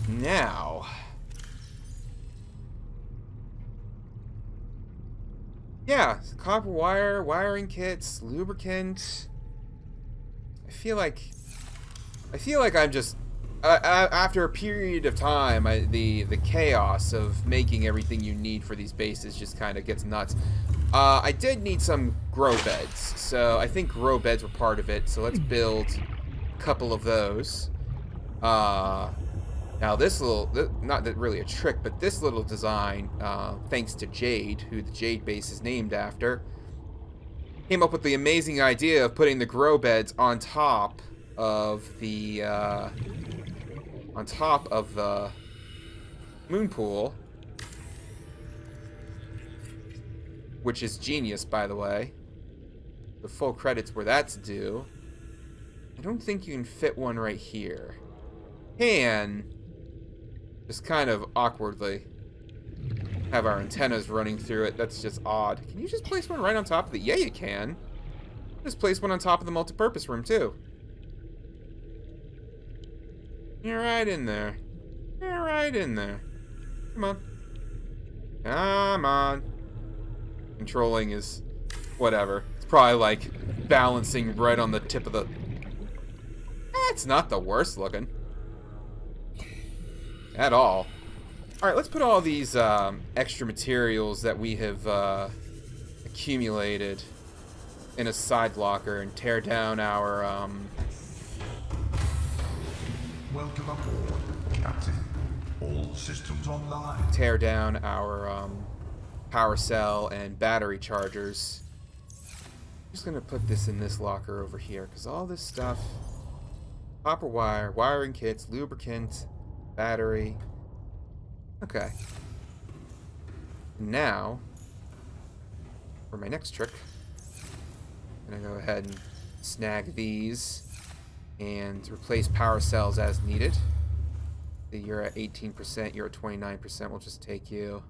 Now... yeah, copper wire, wiring kits, lubricant. I feel like I'm just after a period of time, the chaos of making everything you need for these bases just kind of gets nuts. I did need some grow beds, so I think grow beds were part of it. So let's build a couple of those. Now this little, not that really a trick, but this little design, thanks to Jade, who the Jade base is named after, came up with the amazing idea of putting the grow beds on top of the moon pool, which is genius, by the way. The full credits where that's due. I don't think you can fit one right here. Can just kind of awkwardly have our antennas running through it. That's just odd. Can you just place one right on top of the... yeah, you can. Just place one on top of the multipurpose room, too. You're right in there. You're right in there. Come on. Come on. Controlling is... whatever. It's probably like balancing right on the tip of the... it's not the worst looking. At all. Alright, let's put all these extra materials that we have accumulated in a side locker and tear down our... Welcome aboard, Captain. All systems online. tear down our power cell and battery chargers. I'm just going to put this in this locker over here, because all this stuff... copper wire, wiring kits, lubricant... battery. Okay. Now, for my next trick, I'm gonna go ahead and snag these and replace power cells as needed. You're at 18%, you're at 29%, we'll just take you.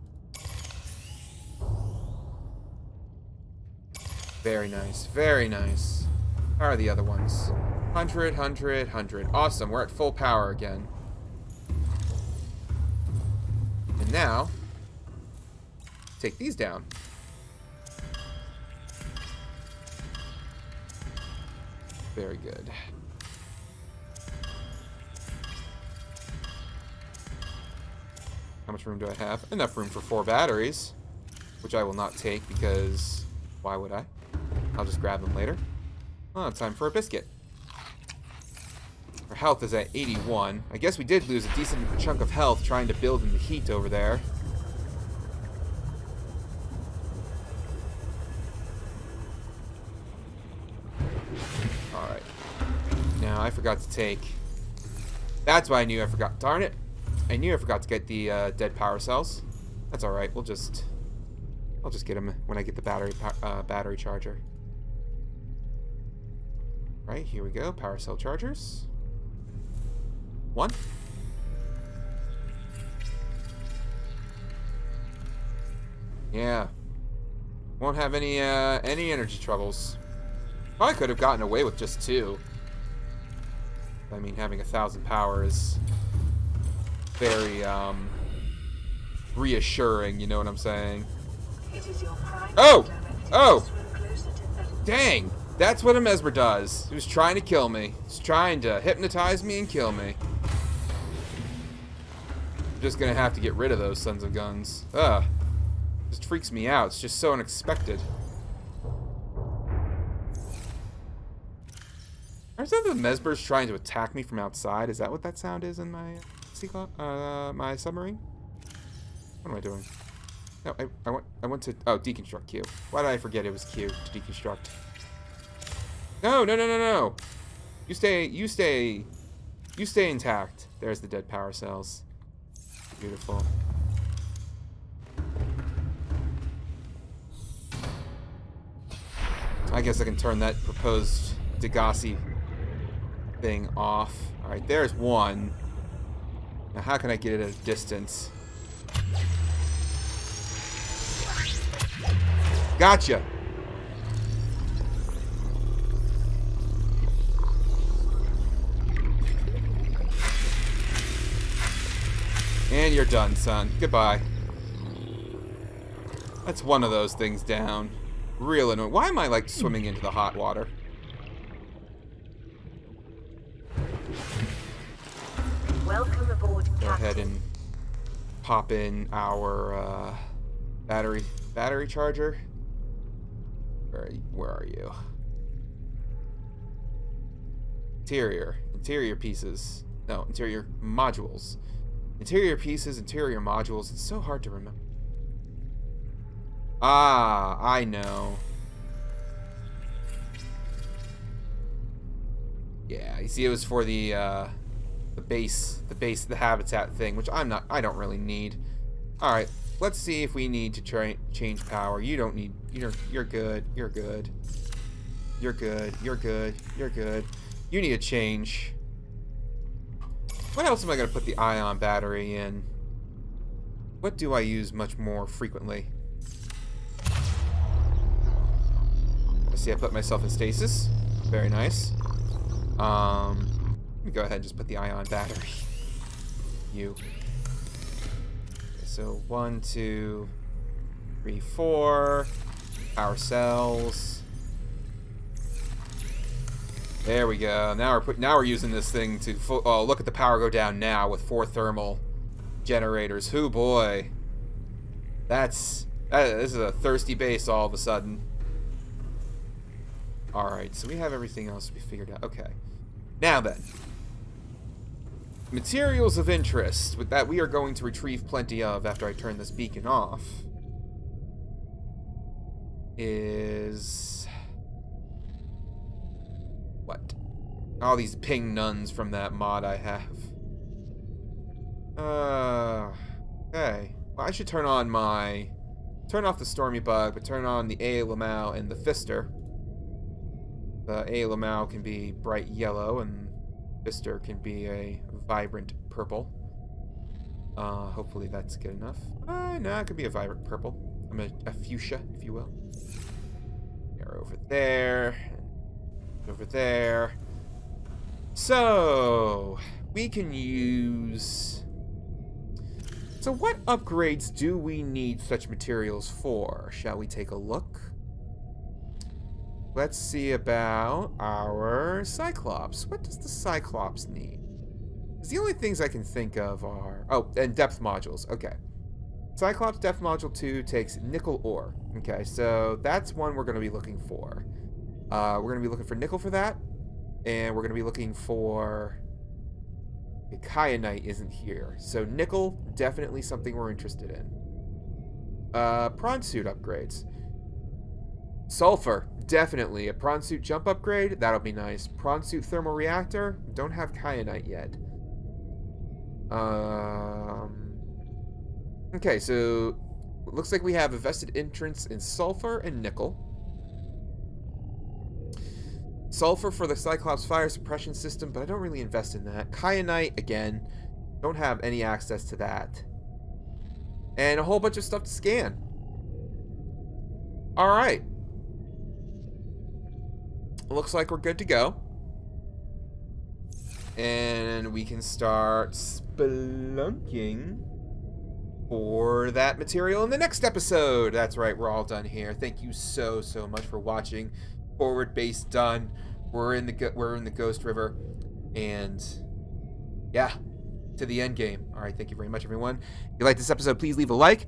Very nice, very nice. How are the other ones? 100, 100, 100. Awesome, we're at full power again. And now, take these down. Very good. How much room do I have? Enough room for 4 batteries, which I will not take because why would I? I'll just grab them later. Oh, time for a biscuit. Our health is at 81. I guess we did lose a decent chunk of health trying to build in the heat over there. Alright. Now, I forgot to take... that's why I knew I forgot. Darn it. I knew I forgot to get the dead power cells. That's alright. I'll just get them when I get the battery charger. Right, here we go. Power cell chargers. 1, Yeah. Won't have any energy troubles. Probably could have gotten away with just 2. I mean, having 1,000 power is very, reassuring, you know what I'm saying? It is your prime Oh! directive Oh! to swim closer to that. Dang! That's what a mesmer does. He was trying to kill me. He's trying to hypnotize me and kill me. I'm just gonna have to get rid of those sons of guns. Ugh. Just freaks me out. It's just so unexpected. Is that the mesmer's trying to attack me from outside? Is that what that sound is in my my submarine? What am I doing? No, I want to deconstruct Q. Why did I forget it was Q to deconstruct? No, no, no, no, no. You stay intact. There's the dead power cells. Beautiful. I guess I can turn that proposed Degassi thing off. Alright, there's one. Now how can I get it at a distance? Gotcha! And you're done, son. Goodbye. That's one of those things down. Real annoying. Why am I, like, swimming into the hot water? Welcome aboard, Go Captain. ahead and pop in our battery charger. Where are you? Interior pieces. No, interior modules. Interior pieces, interior modules. It's so hard to remember. Ah, I know. Yeah, you see, it was for the base, the habitat thing, which I don't really need. All right, let's see if we need to change power. You don't need. You're good. You're good. You're good. You're good. You're good. You need a change. What else am I gonna put the ion battery in? What do I use much more frequently? I see I put myself in stasis. Very nice. Let me go ahead and just put the ion battery. You. Okay, so 1, 2, 3, 4. Power cells. There we go. Now we're using this thing to oh, look at the power go down now with 4 thermal generators. Hoo boy. This is a thirsty base all of a sudden. Alright, so we have everything else we figured out. Okay. Now then. Materials of interest with that we are going to retrieve plenty of after I turn this beacon off. Is what? All these ping nuns from that mod I have. Okay. Well, I should turn off the Stormy Bug, but turn on the A. Lamau and the Fister. The A. Lamau can be bright yellow, and Fister can be a vibrant purple. Hopefully that's good enough. No, it could be a vibrant purple. I'm a fuchsia, if you will. They're over there, and over there. So, we can use... So what upgrades do we need such materials for? Shall we take a look? Let's see about our Cyclops. What does the Cyclops need? 'Cause the only things I can think of are... Oh, and depth modules. Okay. Cyclops depth module 2 takes nickel ore. Okay, so that's one we're going to be looking for. We're going to be looking for nickel for that. And we're going to be looking for... Kyanite isn't here. So nickel, definitely something we're interested in. Prawn suit upgrades. Sulfur, definitely. A prawn suit jump upgrade, that'll be nice. Prawn suit thermal reactor, don't have kyanite yet. Okay, so it looks like we have a vested interest in sulfur and nickel. Sulfur for the Cyclops fire suppression system, but I don't really invest in that. Kyanite, again, don't have any access to that. And a whole bunch of stuff to scan. All right. Looks like we're good to go. And we can start spelunking for that material in the next episode. That's right, we're all done here. Thank you so much for watching. Forward base done. We're in the Ghost River, and yeah, to the end game. All right, thank you very much, everyone. If you like this episode, please leave a like.